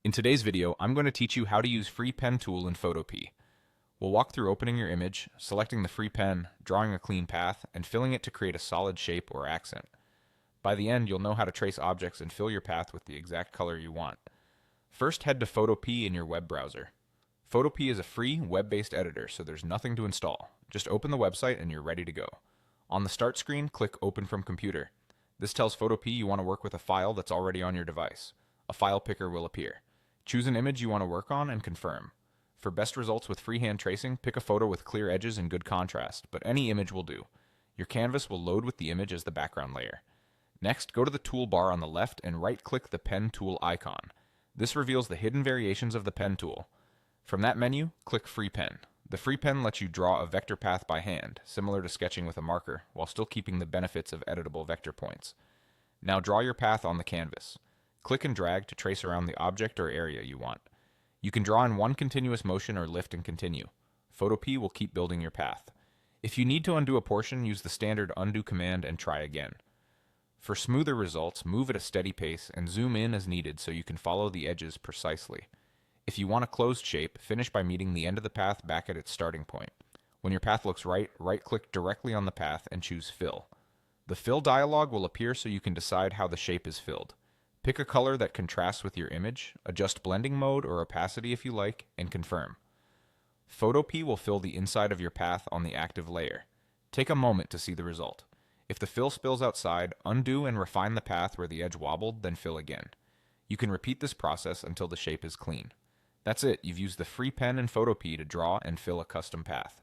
In today's video, I'm going to teach you how to use Free Pen tool in Photopea. We'll walk through opening your image, selecting the free pen, drawing a clean path, and filling it to create a solid shape or accent. By the end, you'll know how to trace objects and fill your path with the exact color you want. First, head to Photopea in your web browser. Photopea is a free, web-based editor, so there's nothing to install. Just open the website and you're ready to go. On the Start screen, click Open from Computer. This tells Photopea you want to work with a file that's already on your device. A file picker will appear. Choose an image you want to work on and confirm. For best results with freehand tracing, pick a photo with clear edges and good contrast, but any image will do. Your canvas will load with the image as the background layer. Next, go to the toolbar on the left and right-click the pen tool icon. This reveals the hidden variations of the pen tool. From that menu, click Free Pen. The free pen lets you draw a vector path by hand, similar to sketching with a marker, while still keeping the benefits of editable vector points. Now draw your path on the canvas. Click and drag to trace around the object or area you want. You can draw in one continuous motion or lift and continue. Photopea will keep building your path. If you need to undo a portion, use the standard undo command and try again. For smoother results, move at a steady pace and zoom in as needed so you can follow the edges precisely. If you want a closed shape, finish by meeting the end of the path back at its starting point. When your path looks right, right-click directly on the path and choose Fill. The Fill dialog will appear so you can decide how the shape is filled. Pick a color that contrasts with your image, adjust blending mode or opacity if you like, and confirm. Photopea will fill the inside of your path on the active layer. Take a moment to see the result. If the fill spills outside, undo and refine the path where the edge wobbled, then fill again. You can repeat this process until the shape is clean. That's it, you've used the free pen in Photopea to draw and fill a custom path.